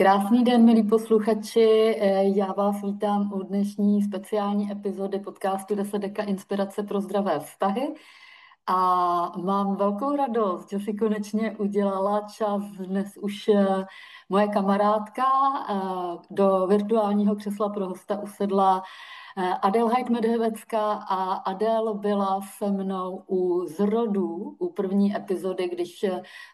Krásný den, milí posluchači. Já vás vítám u dnešní speciální epizody podcastu 10 deka inspirace pro zdravé vztahy. A mám velkou radost, že si konečně udělala čas dnes už moje kamarádka. Do virtuálního křesla pro hosta usedla Adelheid Medhevecká a Adel byla se mnou u zrodu, u první epizody, když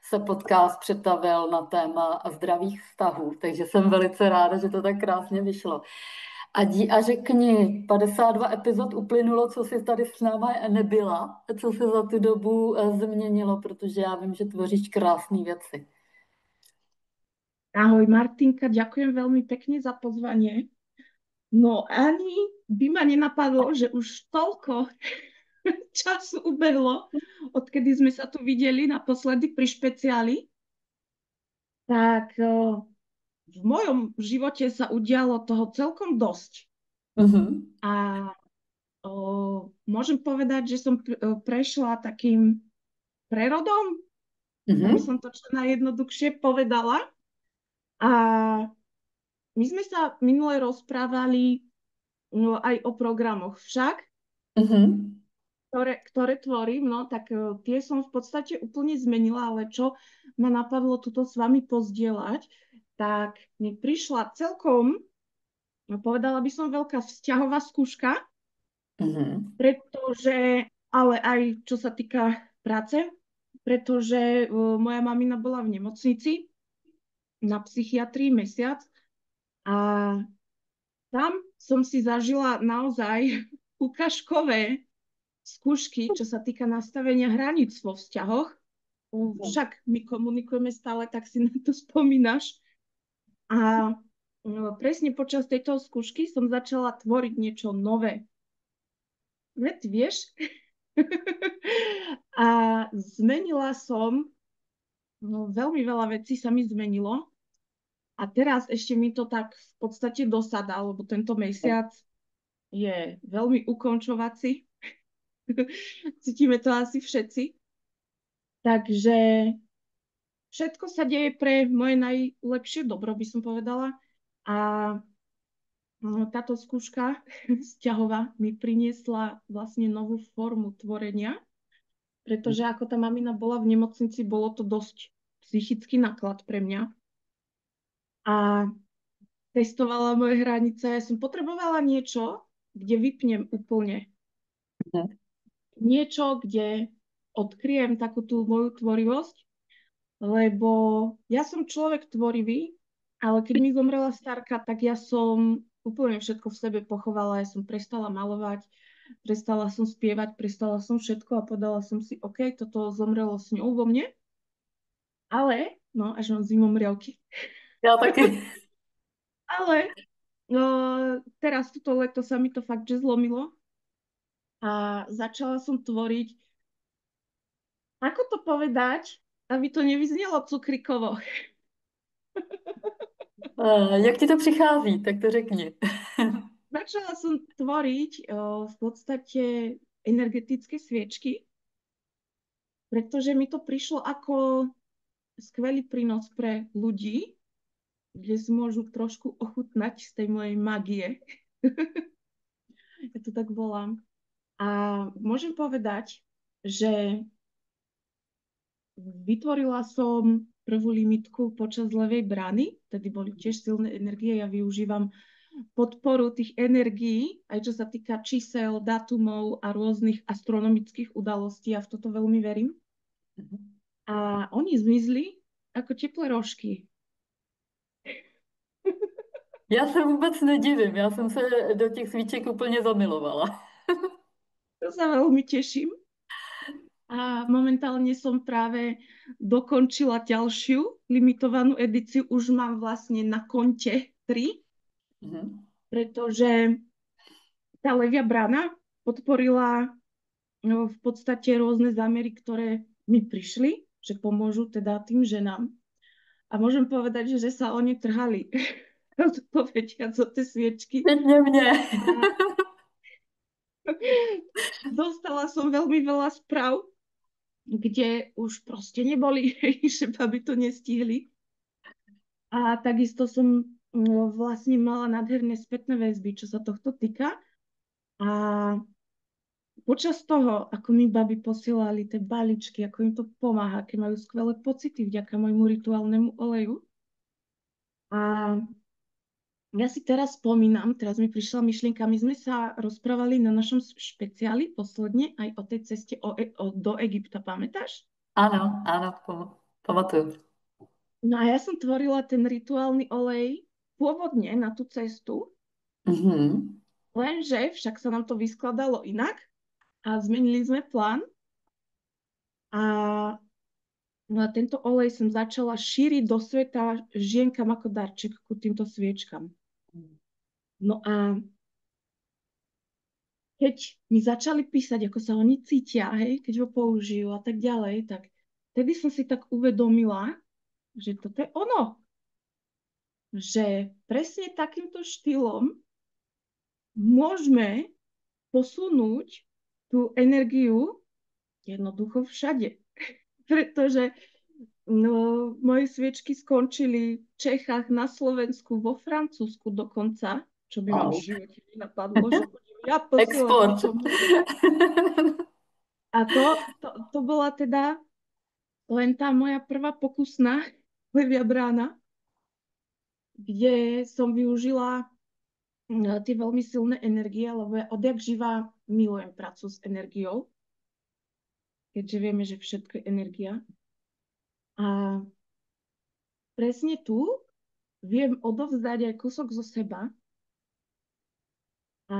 se podcast přetavil na téma zdravých vztahů. Takže jsem velice ráda, že to tak krásně vyšlo. A řekni, 52 epizod uplynulo, co jsi tady s náma nebyla, co se za tu dobu změnilo, protože já vím, že tvoříš krásné věci. Ahoj Martinka, ďakujem veľmi pekne za pozvanie. No ani by ma nenapadlo, že už toľko času ubehlo, odkedy sme sa tu videli naposledy pri špeciáli. Tak v mojom živote sa udialo toho celkom dosť. Mhm. A môžem povedať, že som prešla takým prerodom, aby Mhm. som to čo najjednoduchšie povedala. A my sme sa minule rozprávali aj o programoch však, Mhm. ktoré tvorím, no tak tie som v podstate úplne zmenila, ale čo ma napadlo tuto s vami pozdieľať, tak mi prišla celkom, no povedala by som, veľká vzťahová skúška, Mhm. pretože, ale aj čo sa týka práce, pretože moja mamina bola v nemocnici na psychiatrii mesiac a tam som si zažila naozaj ukážkové skúšky, čo sa týka nastavenia hraníc vo vzťahoch. Však my komunikujeme stále, tak si na to spomínaš. A presne počas tejto skúšky som začala tvoriť niečo nové. Veď vieš? A zmenila som, no veľmi veľa vecí sa mi zmenilo. A teraz ešte mi to tak v podstate dosadá, lebo tento mesiac je veľmi ukončovací. Cítime to asi všetci. Takže všetko sa deje pre moje najlepšie dobro, by som povedala. A táto skúška vzťahová mi priniesla vlastne novú formu tvorenia, pretože ako tá mamina bola v nemocnici, bolo to dosť psychický náklad pre mňa. A testovala moje hranice. Ja som potrebovala niečo, kde vypnem úplne. Mhm. Niečo, kde odkryjem takú tú moju tvorivosť, lebo ja som človek tvorivý, ale keď mi zomrela starka, tak ja som úplne všetko v sebe pochovala. Ja som prestala malovať, prestala som spievať, prestala som všetko a povedala som si, OK, toto zomrelo s ňou vo mne, ale, no, až mám zimomriavky. Já taky. Ale no, teraz toto leto sa mi to fakt, že zlomilo a začala som tvoriť, ako to povedať, aby to nevyznelo cukrikovo. Jak ti to přichází, tak to řekni. Začala som tvoriť v podstate energetické sviečky, pretože mi to prišlo ako skvelý prínos pre ľudí, kde si môžu trošku ochutnať z tej mojej magie. Ja to tak volám. A môžem povedať, že vytvorila som prvú limitku počas ľavej brány, tedy boli tiež silné energie, ja využívam podporu tých energií, aj čo sa týka čísel, dátumov a rôznych astronomických udalostí. Ja v toto veľmi verím. A oni zmizli ako teplé rožky. Já se vůbec nedivím, já jsem se do těch svíček úplně zamilovala. To sa veľmi teším. A momentálne som práve dokončila ďalšiu limitovanú edíciu. Už mám vlastne na konte 3, Mhm. pretože tá levia brána podporila v podstate rôzne zámery, ktoré mi prišli, že pomôžu teda tým ženám. A môžem povedať, že sa oni trhali. Povediac o tie sviečky. Pěkně mě. Dostala som veľmi veľa správ, kde už proste neboli, že baby to nestihli. A takisto som vlastne mala nádherné spätné väzby, čo sa tohto týka. A počas toho, ako mi baby posielali tie balíčky, ako im to pomáha, aké majú skvelé pocity vďaka môjmu rituálnemu oleju. A ja si teraz spomínam, teraz mi prišla myšlienka, my sme sa rozprávali na našom špeciáli posledne aj o tej ceste do Egypta, pamätáš? Ano, ano, pamatuju. No a ja som tvorila ten rituálny olej pôvodne na tú cestu, Mhm. lenže však sa nám to vyskladalo inak a zmenili sme plán a, no a tento olej som začala šíriť do sveta žienkam ako darček ku týmto sviečkam. No a keď mi začali písať, ako sa oni cítia, hej, keď ho použijú a tak ďalej, tak vtedy som si tak uvedomila, že toto je ono, že presne takýmto štýlom môžeme posunúť tú energiu jednoducho všade. Pretože no, moje sviečky skončili v Čechách, na Slovensku, vo Francúzsku dokonca, čo by ma v Wow. živote nenapadlo, že budem ja posielať Export. niečo mnohé. A to bola teda len tá moja prvá pokusná levia brána, kde som využila tie veľmi silné energie, lebo ja odjak živa milujem prácu s energiou, keďže vieme, že všetko je energia. A presne tu viem odovzdať aj kúsok zo seba a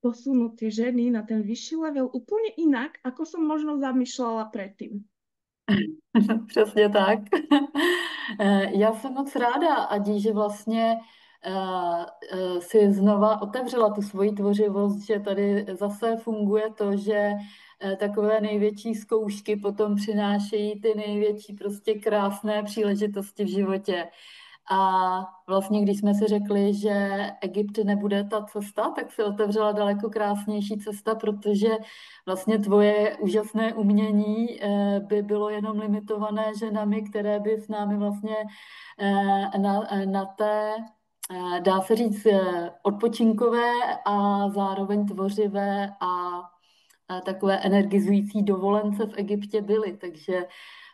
posunúť tie ženy na ten vyšší level úplne inak, ako som možno zamýšľala predtým. Přesně tak. Já jsem moc ráda, Adi, že vlastně si znova otevřela tu svoji tvořivost, že tady zase funguje to, že takové největší zkoušky potom přinášejí ty největší prostě krásné příležitosti v životě. A vlastně, když jsme si řekli, že Egypt nebude ta cesta, tak se otevřela daleko krásnější cesta, protože vlastně tvoje úžasné umění by bylo jenom limitované ženami, které by s námi vlastně na té, dá se říct, odpočinkové a zároveň tvořivé a takové energizující dovolence v Egyptě byly. Takže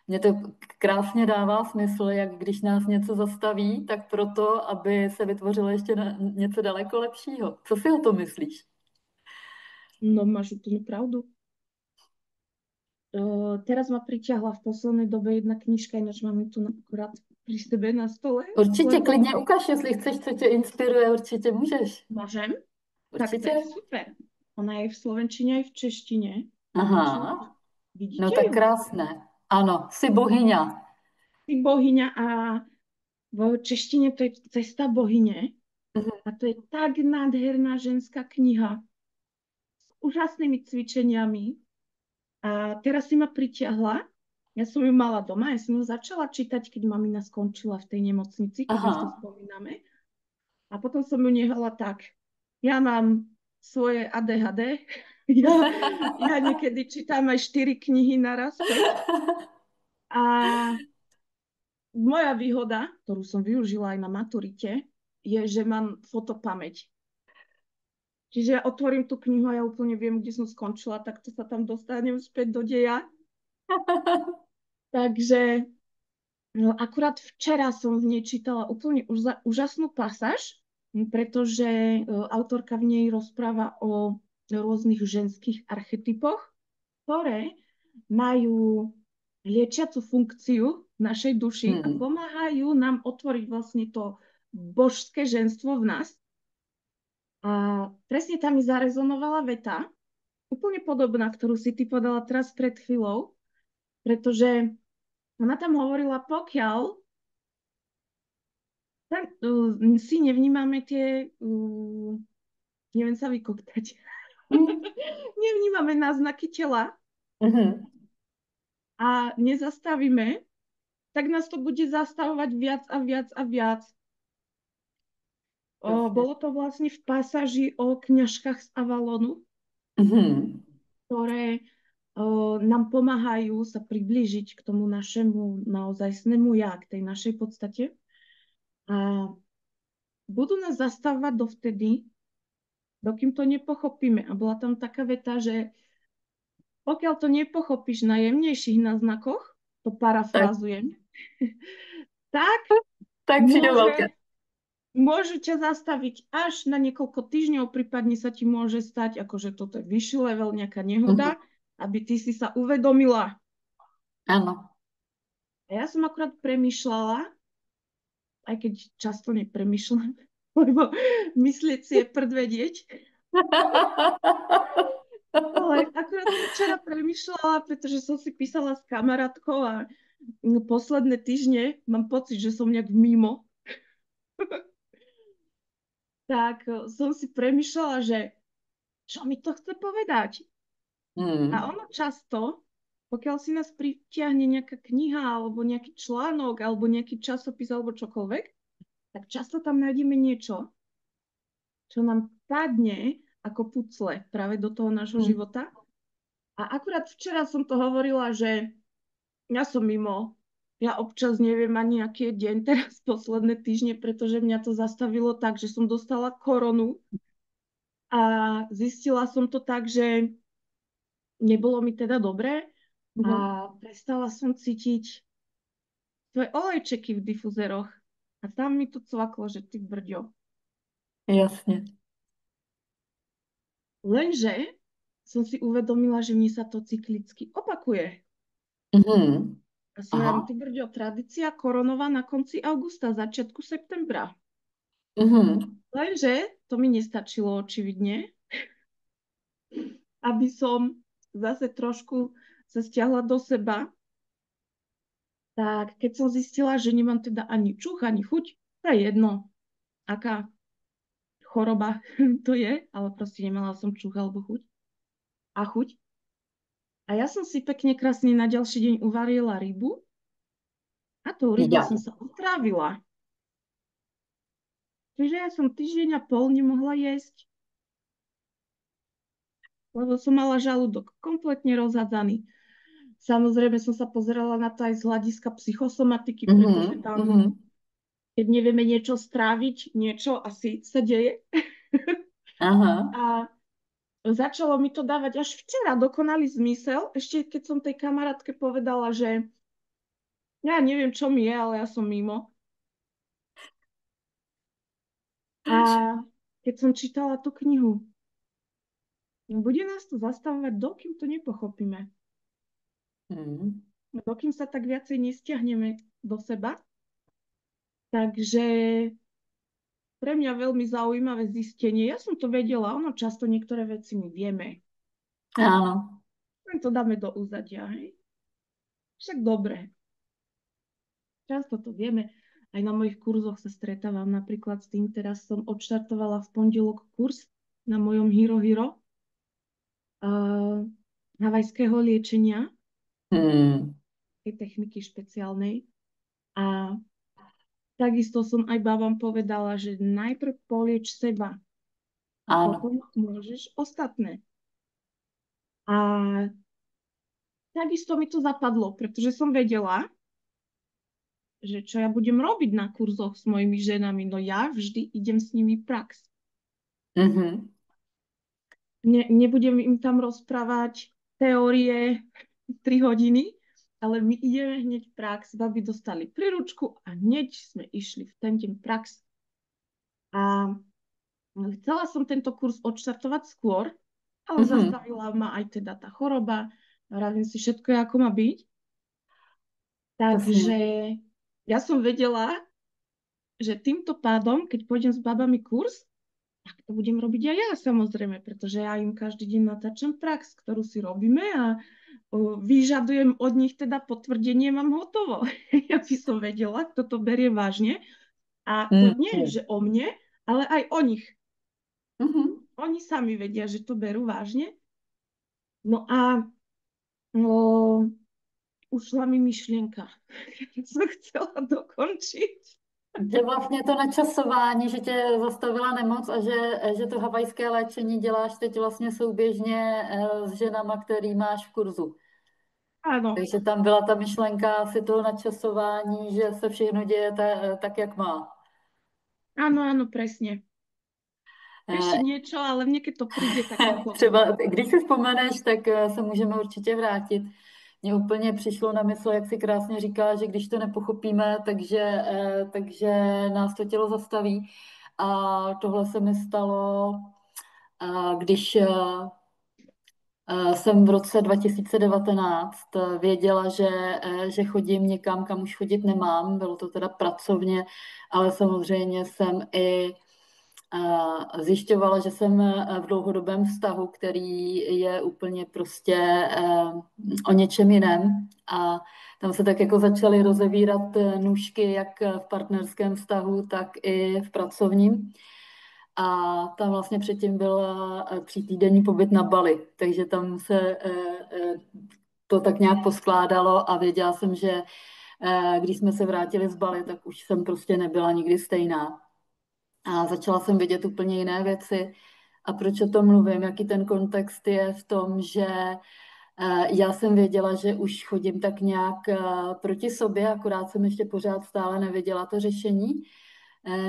mně to krásně dává smysl, jak když nás něco zastaví, tak proto, aby se vytvořilo ještě něco daleko lepšího. Co si o to myslíš? No máš úplnú pravdu. Teraz ma pritiahla v poslednej dobe jedna knižka, ináč mám ju tu akurát pri sebe na stole, Určitě, lebo klidně ukaž, jestli chceš, co tě inspiruje, určitě můžeš. môžem. Tak to Určitě. je super. Ona je v slovenčine aj v češtine. Neviem, či Aha, no vidíte tak ju. krásné. Ano, jsi bohyňa. Ty bohyňa a v češtine to je Cesta bohyne. Mhm. A to je tak nádherná ženská kniha s úžasnými cvičeniami. A teraz si ma pritiahla. Ja som ju mala doma, ja som ju začala čítať, keď mamina skončila v tej nemocnici, keď už to Aha. spomíname. A potom som ju nehala tak. Ja mám svoje ADHD. Ja niekedy čítam aj 4 knihy naraz, 5. A moja výhoda, ktorú som využila aj na maturite, je, že mám fotopamäť. Čiže ja otvorím tú knihu a ja úplne viem, kde som skončila, tak to sa tam dostanem späť do deja. Takže no, akurát včera som v nej čítala úplne úžasnú pasáž, pretože autorka v nej rozpráva o rôznych ženských archetypoch, ktoré majú liečiacu funkciu v našej duši a Hmm. pomáhajú nám otvoriť vlastne to božské ženstvo v nás. A presne tam mi zarezonovala veta, úplne podobná, ktorú si ty podala teraz pred chvíľou, pretože ona tam hovorila, pokiaľ si nevnímame tie, neviem sa vykoktať, Hmm. nevnímame náznaky tela Mhm. a nezastavíme, tak nás to bude zastavovať viac a viac a viac. Jasně. Bolo to vlastne v pasáži o kňažkách z Avalonu, Mhm. ktoré nám pomáhajú sa priblížiť k tomu našemu naozajstnému ja, k tej našej podstate. A budú nás zastávať dovtedy, dokým to nepochopíme. A bola tam taká veta, že pokiaľ to nepochopíš na jemnejších náznakoch, to Tak, parafrázujem, tak tak přijde velké. môže, môžu ťa zastaviť až na niekoľko týždňov, prípadne sa ti môže stať, akože toto je vyšší level, nejaká Mhm. nehoda, aby ty si sa uvedomila. Ano. A ja som akurát premýšľala, aj keď často nepremýšľam, lebo myslieť si je prd vedieť, ale akurát som včera premýšľala, pretože som si písala s kamarátkou a posledné týždne mám pocit, že som nejak mimo, tak som si premýšľala, že čo mi to chce povedať. A Hmm. ono často, pokiaľ si nás pritiahne nejaká kniha alebo nejaký článok alebo nejaký časopis alebo čokoľvek, tak často tam nájdeme niečo, čo nám padne ako pucle práve do toho nášho Hmm. života. A akurát včera som to hovorila, že ja som mimo. Ja občas neviem ani, aký je deň teraz posledné týždne, pretože mňa to zastavilo tak, že som dostala koronu a zistila som to tak, že nebolo mi teda dobre a Mhm. prestala som cítiť svoje olejčeky v difuzeroch. A tam mi to cvaklo, že ty brďo. Jasně. Lenže som si uvedomila, že mne sa to cyklicky opakuje. Mhm. A si hovorím, Aha. ty brďo, tradícia koronová na konci augusta, začiatku septembra. Mhm. Lenže to mi nestačilo očividne, aby som zase trošku sa stiahla do seba. Tak keď som zistila, že nemám teda ani čuch, ani chuť, to je jedno, aká choroba to je, ale proste nemala som čuch alebo chuť a chuť. A ja som si pekne krásne na ďalší deň uvarila rybu a tou rybou Ja. som sa utrávila. Čiže ja som týždeň a pol nemohla jesť, lebo som mala žalúdok kompletne rozhadzaný. Samozrejme som sa pozerala na to aj z hľadiska psychosomatiky, pretože Mhm. tam, Mhm. keď nevieme niečo stráviť, niečo asi sa deje. Aha. A začalo mi to dávať až včera dokonalý zmysel, ešte keď som tej kamarátke povedala, že ja neviem, čo mi je, ale ja som mimo. A keď som čítala tú knihu, bude nás to zastavovať, dokým to nepochopíme. Mhm. Dokým sa tak viacej nestiahneme do seba. Takže pre mňa veľmi zaujímavé zistenie. Ja som to vedela, ono často niektoré veci my vieme. Ano. Len to dáme do úzadia, hej? Však dobre, často to vieme. Aj na mojich kurzoch sa stretávam napríklad s tým. Teraz som odštartovala v pondelok kurz na mojom Hero Hero havajského liečenia, Hmm. tej techniky špeciálnej. A takisto som aj babám povedala, že najprv polieč seba, Ano. potom môžeš ostatné. A takisto mi to zapadlo, pretože som vedela, že čo ja budem robiť na kurzoch s mojimi ženami. No ja vždy idem s nimi prax. Mhm. Nebudem im tam rozprávať teórie 3 hodiny, ale my ideme hneď prax. Baby dostali príručku a hneď sme išli v ten deň prax. A chcela som tento kurz odštartovať skôr, ale Mhm. zastavila ma aj teda tá choroba. Vravím si, všetko je ako má byť. Jasně. Takže ja som vedela, že týmto pádom, keď pôjdem s babami kurz, tak to budem robiť aj ja samozrejme, pretože ja im každý deň natáčam prax, ktorú si robíme a vyžadujem od nich teda potvrdenie, mám hotovo. Ja by som vedela, kto to berie vážne. A to nie Mhm. je, že o mne, ale aj o nich. Mhm. Oni sami vedia, že to berú vážne. No a no, ušla mi myšlienka. Som chcela dokončiť. Že vlastně to načasování, že tě zastavila nemoc a že to havajské léčení děláš teď vlastně souběžně s ženama, který máš v kurzu. Áno, Takže tam byla ta myšlenka asi toho načasování, že se všechno děje tak, jak má. Áno, áno, presne. Ešte Eh, niečo, ale mne keď to príde, tak ti poviem. Třeba, když si vzpomeneš, tak se můžeme určitě vrátit. Mně úplně přišlo na mysl, jak si krásně říká, že když to nepochopíme, takže nás to tělo zastaví. A tohle se mi stalo, když jsem v roce 2019 věděla, že chodím někam, kam už chodit nemám. Bylo to teda pracovně, ale samozřejmě jsem i zjišťovala, že jsem v dlouhodobém vztahu, který je úplně prostě o něčem jiném. A tam se tak jako začaly rozevírat nůžky, jak v partnerském vztahu, tak i v pracovním. A tam vlastně předtím byl 3týdenní pobyt na Bali, takže tam se to tak nějak poskládalo a věděla jsem, že když jsme se vrátili z Bali, tak už jsem prostě nebyla nikdy stejná. A začala jsem vidět úplně jiné věci. A proč o tom mluvím? Jaký ten kontext je v tom, že já jsem věděla, že už chodím tak nějak proti sobě, akorát jsem ještě pořád stále nevěděla to řešení.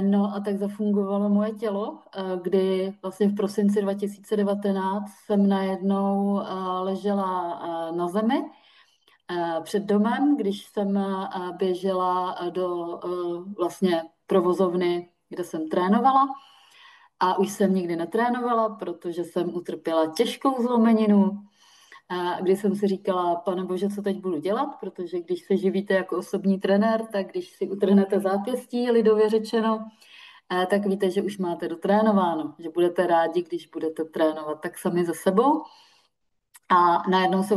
No a tak zafungovalo moje tělo, kdy vlastně v prosinci 2019 jsem najednou ležela na zemi před domem, když jsem běžela do vlastně provozovny, kde jsem trénovala. A už jsem nikdy netrénovala, protože jsem utrpěla těžkou zlomeninu, kdy jsem si říkala, pane bože, co teď budu dělat, protože když se živíte jako osobní trenér, tak když si utrhnete zápěstí, lidově řečeno, tak víte, že už máte dotrénováno, že budete rádi, když budete trénovat tak sami za sebou. A najednou se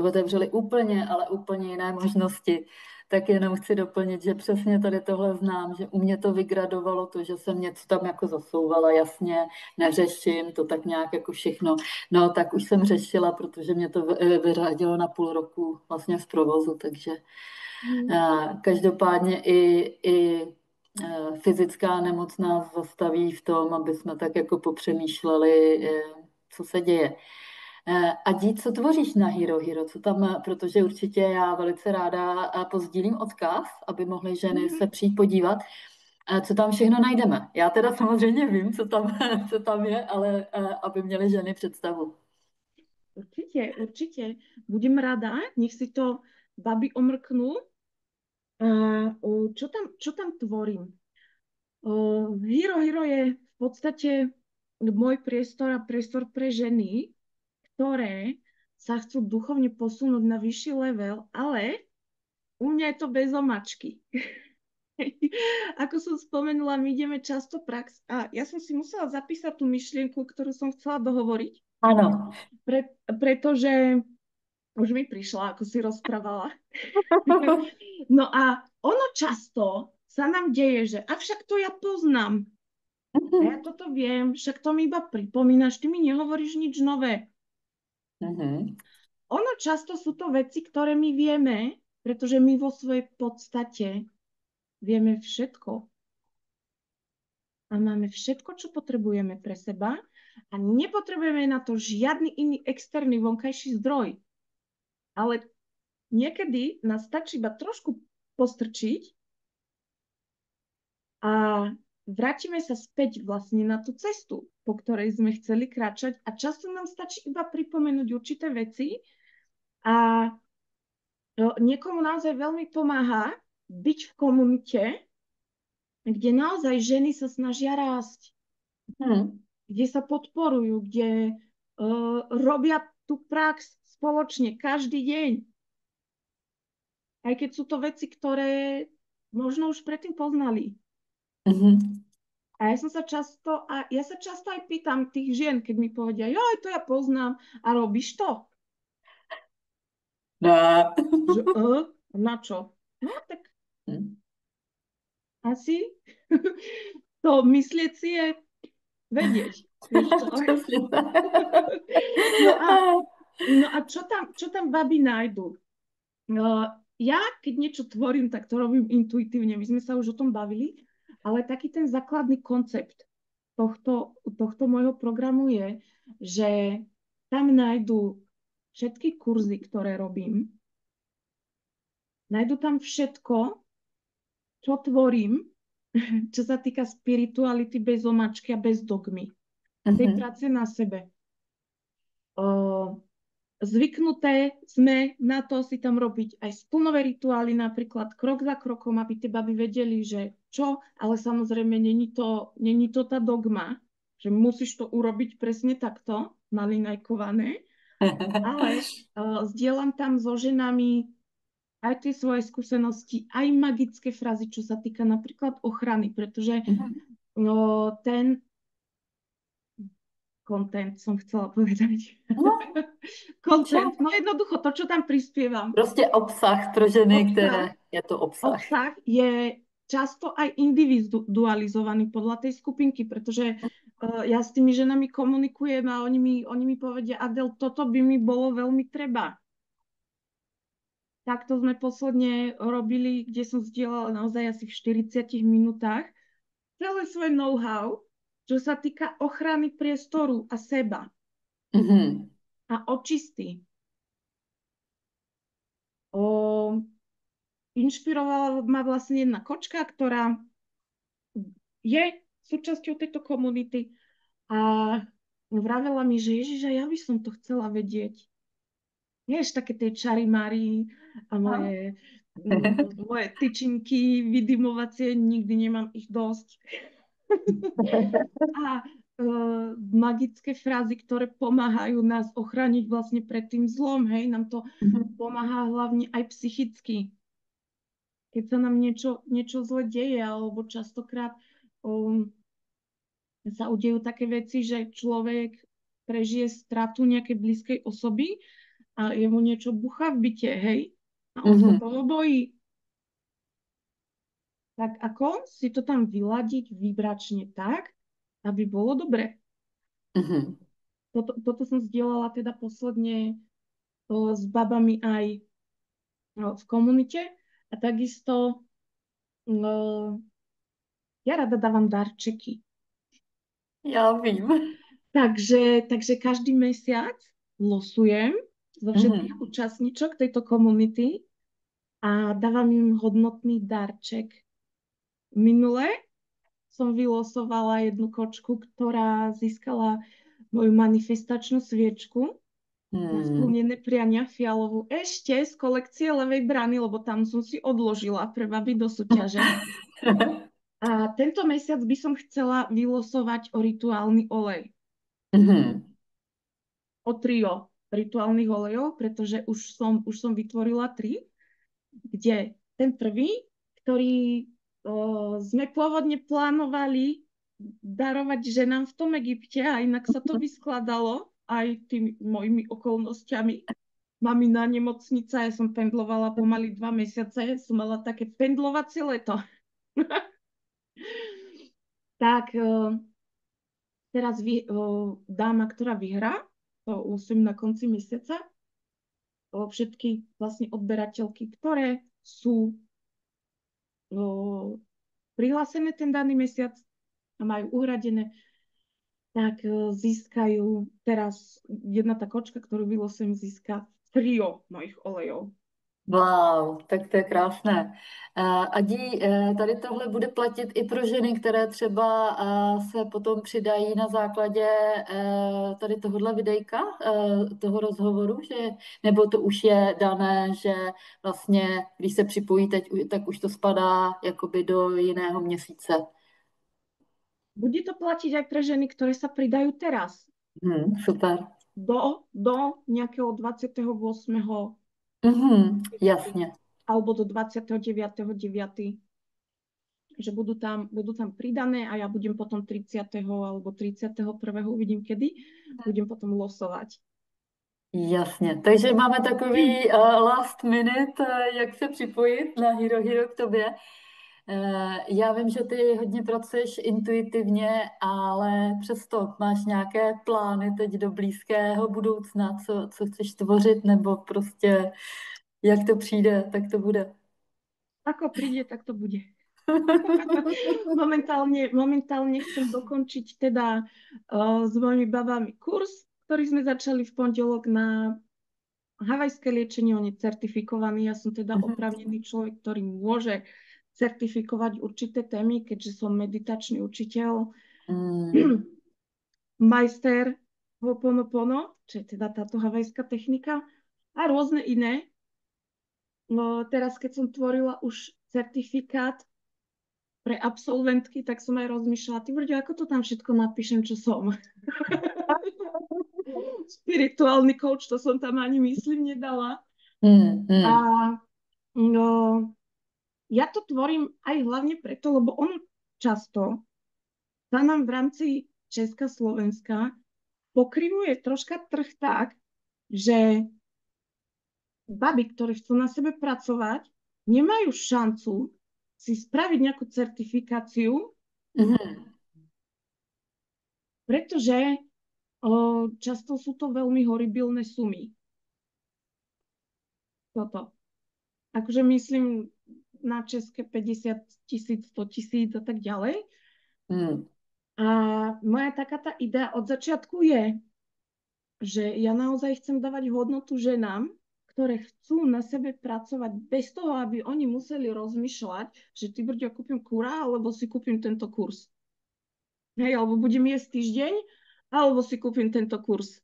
otevřely úplně, ale úplně jiné možnosti. Tak jenom chci doplnit, že přesně tady tohle znám, že u mě to vygradovalo to, že jsem něco tam jako zasouvala, jasně, neřeším, to tak nějak jako všechno. No tak už jsem řešila, protože mě to vyřadilo na půl roku vlastně z provozu, takže Mm. každopádně i fyzická nemoc nás zastaví v tom, aby jsme tak jako popřemýšleli, co se děje. A dít, co tvoříš na Hero Hero, co tam, protože určitě já velice ráda pozdílím odkaz, aby mohly ženy Mhm. se přijít podívat, co tam všechno najdeme. Já teda samozřejmě vím, co tam, co tam je, ale aby měly ženy představu. Určite, určite. Budem rada, nech si to baby omrknú. A čo tam tvorím? Hero Hero je v podstate môj priestor a priestor pre ženy, ktoré sa chcú duchovne posunúť na vyšší level, ale u mňa je to bez omačky. Ako som spomenula, my ideme často prax a ja som si musela zapísať tú myšlienku, ktorú som chcela dohovoriť, Ano. pretože už mi prišla, ako si rozprávala. No a ono často sa nám deje, že avšak to ja poznám. A ja toto viem, však to mi iba pripomínaš, ty mi nehovoríš nič nové. Mhm. Ono často sú to veci, ktoré my vieme, pretože my vo svojej podstate vieme všetko. A máme všetko, čo potrebujeme pre seba a nepotrebujeme na to žiadny iný externý vonkajší zdroj. Ale niekedy nás stačí iba trošku postrčiť a vrátime sa späť vlastne na tú cestu, po ktorej sme chceli kráčať a často nám stačí iba pripomenúť určité veci a niekomu naozaj veľmi pomáha byť v komunite, kde naozaj ženy sa snažia rásť, Mhm. kde sa podporujú, kde robia tú prax spoločne každý deň. Aj keď sú to veci, ktoré možno už predtým poznali. Mhm. A ja sa často aj pýtam tých žien, keď mi povedia, joj, to ja poznám, a robíš to? Ne. Že, na čo? No, tak Mhm. asi to myslieť si je vedieť, vieš čo? Přesně tak. No a, no a čo tam baby nájdu? Ja, keď niečo tvorím, tak to robím intuitívne. My sme sa už o tom bavili, ale taký ten základný koncept tohto môjho programu je, že tam nájdu všetky kurzy, ktoré robím, nájdu tam všetko, čo tvorím čo sa týka spirituality bez omačky a bez dogmy. Tej Mhm. práce na sebe. Zvyknuté sme na to si tam robiť aj splnové rituály, napríklad krok za krokom, aby tie baby vedeli, že čo, ale samozrejme není to tá dogma, že musíš to urobiť presne takto, nalinajkované, ale zdieľam tam so ženami aj tie svoje skúsenosti, aj magické frázy, čo sa týka napríklad ochrany, pretože Mhm. ten content som chcela povedať. No, Content, čo? no jednoducho to, čo tam prispievam. Prostě obsah pro ženy, Obsah, které je to obsah. obsah je často aj individualizovaný podľa tej skupinky, pretože ja s tými ženami komunikujem a oni mi povedia, Adel, toto by mi bolo veľmi treba. Takto sme posledne robili, kde som zdieľala naozaj asi v 40 minútach celé svoje know-how, čo sa týka ochrany priestoru a seba Mhm. a očistý. O, inšpirovala ma vlastne jedna kočka, ktorá je súčasťou tejto komunity a vravela mi, že Ježiš, ja by som to chcela vedieť. Vieš, také tie čarimári a moje tyčinky vydymovacie, nikdy nemám ich dosť. A magické frázy, ktoré pomáhajú nás ochrániť vlastne pred tým zlom, hej, nám to pomáha hlavne aj psychicky. Keď sa nám niečo zle deje, alebo častokrát sa udejú také veci, že človek prežije stratu nejakej blízkej osoby a jemu niečo bucha v byte, hej, a on sa Mhm. toho bojí. Tak ako si to tam vyladiť vibračne tak, aby bolo dobre. Mhm. Toto som zdieľala teda posledne s babami aj v komunite a takisto ja rada dávam darčeky. Já vím. Takže každý mesiac losujem zo všetkých Mhm. účastníčok tejto komunity a dávam im hodnotný darček. Minule som vylosovala jednu kočku, ktorá získala moju manifestačnú sviečku na Hmm. splnené priania fialovú ešte z kolekcie Levej brany, lebo tam som si odložila pre baby do súťaže. A tento mesiac by som chcela vylosovať o rituálny olej. Mhm. O trio rituálnych olejov, pretože už som vytvorila 3, kde ten prvý, ktorý sme pôvodne plánovali darovať ženám v tom Egypte a inak sa to vyskladalo aj tými mojimi okolnostiami. Mamina nemocnica, ja som pendlovala pomaly 2 mesiace, som mala také pendlovacie leto. Tak teraz dáma, ktorá vyhrá, to úsim na konci mesiaca, všetky vlastne odberateľky, ktoré sú prihlásené ten daný mesiac a majú uhradené, tak získajú teraz jedna tá kočka, ktorú vylosujem, získa trio mojich olejov. Wow, tak to je krásné. Adi, tady tohle bude platit i pro ženy, které třeba se potom přidají na základě tady tohohle videjka, toho rozhovoru, že, nebo to už je dané, že vlastně, když se připojí teď, tak už to spadá jakoby do jiného měsíce. Bude to platiť aj pre ženy, ktoré sa pridajú teraz Super. do nejakého 28. Jasně. alebo do 29.9., že budú tam pridané a ja budem potom 30. alebo 31. uvidím kedy, budem potom losovať. Jasně, takže máme takový last minute, jak se připojit na Hero Hero k tobě. Já vím, že ty hodně pracuješ intuitivně, ale přesto máš nějaké plány teď do blízkého budoucna, co chceš tvořit, nebo prostě jak to přijde, tak to bude. Ako príde, tak to bude. Momentálne chcem dokončiť teda s mojimi babami kurz, ktorý sme začali v pondelok na havajské liečenie. On je certifikovaný. Ja som teda oprávnený človek, ktorý môže certifikovať určité témy, keďže som meditačný učiteľ, Mm. majster Ho'oponopono, čo je teda táto havajská technika, a rôzne iné. No teraz, keď som tvorila už certifikát pre absolventky, tak som aj rozmýšľala, ty brďo, ako to tam všetko napíšem, čo som. Spirituálny coach, to som tam ani myslím nedala. Mm. A Mm. no, ja to tvorím aj hlavne preto, lebo on často sa nám v rámci Česka, Slovenska pokrivuje troška trh tak, že baby, ktoré chcú na sebe pracovať, nemajú šancu si spraviť nejakú certifikáciu, Mm. pretože často sú to veľmi horibilné sumy. Toto. Akože myslím na české 50 000, 100 000 a tak ďalej. Mm. A moja taká tá idea od začiatku je, že ja naozaj chcem dávať hodnotu ženám, ktoré chcú na sebe pracovať bez toho, aby oni museli rozmýšľať, že ty brďo, kúpim kura, alebo si kúpim tento kurz. Hej, alebo budem jesť týždeň, alebo si kúpim tento kurz.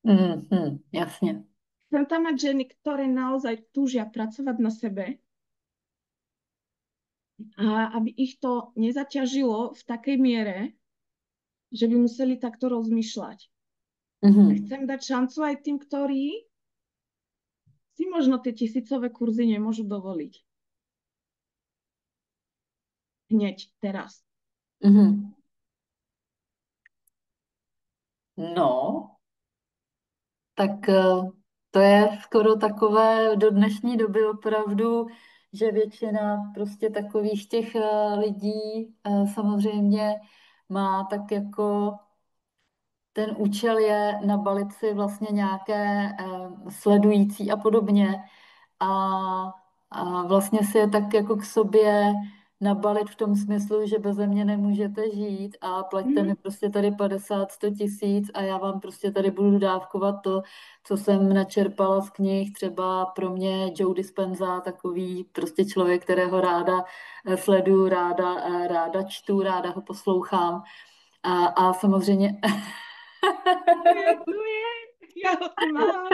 Mm. Mm. Jasně. Chcem tam mať ženy, ktoré naozaj túžia pracovať na sebe a aby ich to nezaťažilo v takej miere, že by museli takto rozmýšľať. A Mm. chcem dať šancu aj tým, ktorí si možno tie tisícové kurzy nemôžu dovoliť. Hneď, teraz. Mm. No, tak to je skoro takové do dnešní doby opravdu, že většina prostě takových těch lidí samozřejmě má tak jako ten účel je nabalit si vlastně nějaké sledující a podobně a, a vlastně si je tak jako k sobě nabalit v tom smyslu, že beze mě nemůžete žít a plaťte mi Mhm. prostě tady 50, 100 tisíc a já vám prostě tady budu dávkovat to, co jsem načerpala z knih, třeba pro mě Joe Dispenza, takový prostě člověk, kterého ráda sleduju, ráda čtu, ráda ho poslouchám. A samozřejmě Tu je, ja ho tu mám.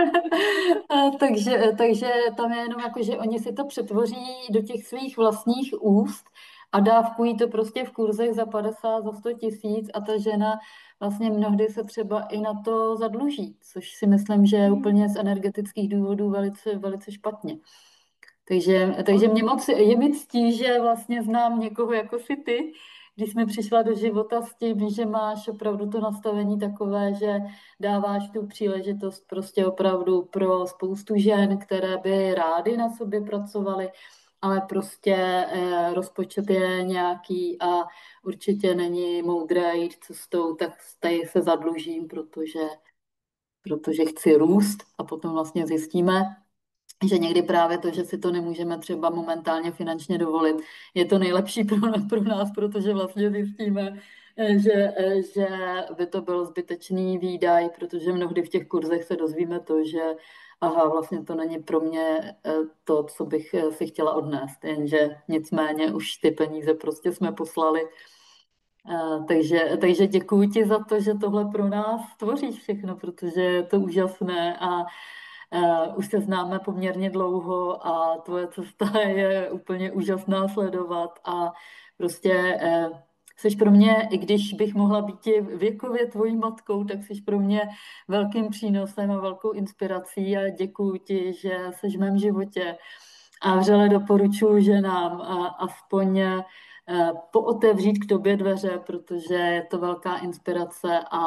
takže tam je jenom jako, že oni si to přetvoří do těch svých vlastních úst a dávkují to prostě v kurzech za 50, za 100 000 a ta žena vlastně mnohdy se třeba i na to zadluží, což si myslím, že je Mhm. úplně z energetických důvodů velice, velice špatně. Takže mě moc je mi ctí, že vlastně znám někoho jako si ty, když jsme přišla do života s tím, že máš opravdu to nastavení takové, že dáváš tu příležitost prostě opravdu pro spoustu žen, které by rády na sobě pracovaly, ale prostě rozpočet je nějaký a určitě není moudré jít cestou, tak tady se zadlužím, protože chci růst a potom vlastně zjistíme, že někdy právě to, že si to nemůžeme třeba momentálně finančně dovolit, je to nejlepší pro nás, protože vlastně zjistíme, že by to byl zbytečný výdaj, protože mnohdy v těch kurzech se dozvíme to, že aha, vlastně to není pro mě to, co bych si chtěla odnést, jenže nicméně už ty peníze prostě jsme poslali. Takže děkuji ti za to, že tohle pro nás tvoříš všechno, protože je to úžasné a už se známe poměrně dlouho a tvoje cesta je úplně úžasná sledovat a prostě jsi pro mě, i když bych mohla být i věkově tvojí matkou, tak jsi pro mě velkým přínosem a velkou inspirací a děkuji ti, že jsi v mém životě a vřele doporučuji ženám aspoň pootevřít k tobě dveře, protože je to velká inspirace a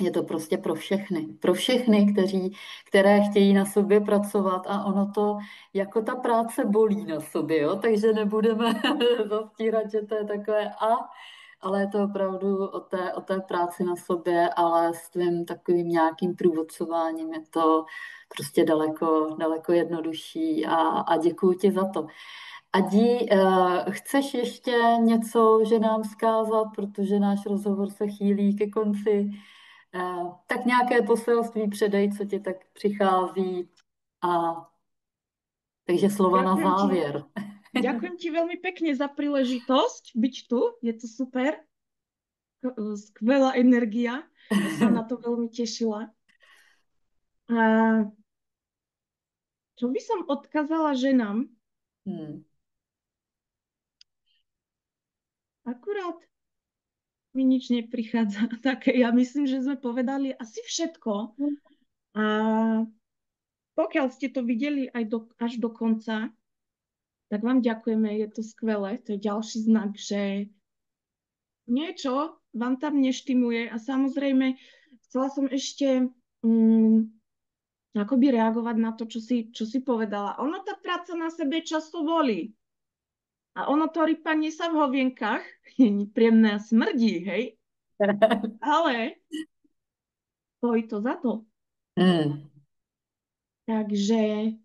je to prostě pro všechny, které chtějí na sobě pracovat a ono to jako ta práce bolí na sobě, jo? Takže nebudeme zastírat, že to je takové ale je to opravdu o té práci na sobě, ale s tvým takovým nějakým průvodcováním je to prostě daleko jednodušší a děkuji ti za to. Adi, chceš ještě něco, že nám vzkázat, protože náš rozhovor se chýlí ke konci. Tak nějaké poselství předej, co ti tak přichází. A takže slova na Ďakujem ti. závěr. Ďakujem ti veľmi pekne za príležitosť byť tu. Je to super. Skvelá energia. Ja sa na to veľmi tešila. A čo by som odkázala ženám? Hmm. Akurát mi nič neprichádza také. Ja myslím, že sme povedali asi všetko. A pokiaľ ste to videli až do konca, tak vám ďakujeme, je to skvelé. To je ďalší znak, že niečo vám tam neštimuje. A samozrejme, chcela som ešte akoby reagovať na to, čo si povedala. Ono tá práca na sebe často bolí. A ono to rypanie sa v hovienkach je príjemné a smrdí, hej? Ale stojí to za to. Hmm. Takže,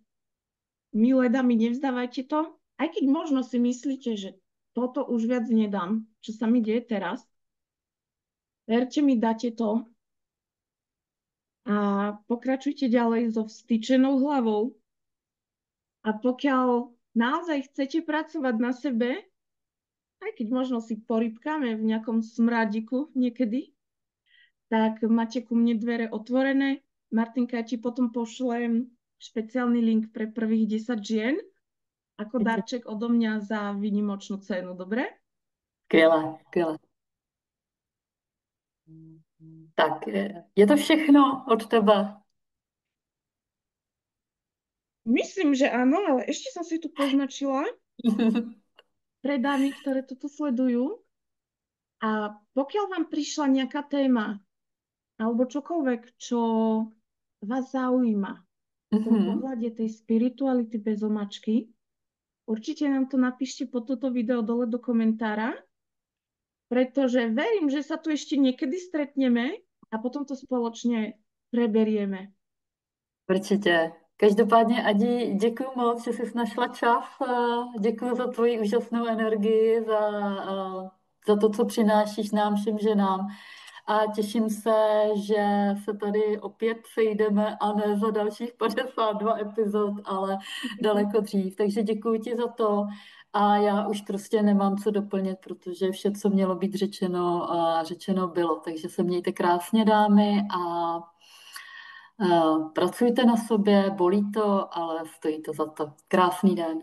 milé dámy, nevzdávajte to. Aj keď možno si myslíte, že toto už viac nedám, čo sa mi deje teraz, verte mi, dáte to a pokračujte ďalej so vstýčenou hlavou. A pokiaľ naozaj chcete pracovať na sebe, aj keď možno si porybkáme v nejakom smrádiku niekedy, tak máte ku mne dvere otvorené. Martinka, ja ti potom pošlem špeciálny link pre prvých 10 žien ako darček odo mňa za výnimočnú cenu, dobre? Skvělé, skvělé. Tak, je to všechno od tebe. Myslím, že áno, ale ešte som si tu poznačila pre dámy, ktoré toto sledujú. A pokiaľ vám prišla nejaká téma alebo čokoľvek, čo vás zaujíma v tom Mhm. pohľade tej spirituality bez omačky, určite nám to napíšte pod toto video dole do komentára, pretože verím, že sa tu ešte niekedy stretneme a potom to spoločne preberieme. Určitě. Každopádně, Adi, děkuji moc, že jsi našla čas. Děkuji za tvoji úžasnou energii, za to, co přinášíš nám všem ženám. A těším se, že se tady opět sejdeme a ne za dalších 52 epizod, ale daleko dřív. Takže děkuji ti za to. A já už prostě nemám co doplnit, protože vše, co mělo být řečeno, řečeno bylo. Takže se mějte krásně, dámy, a pracujte na sobě, bolí to, ale stojí to za to. Krásný den.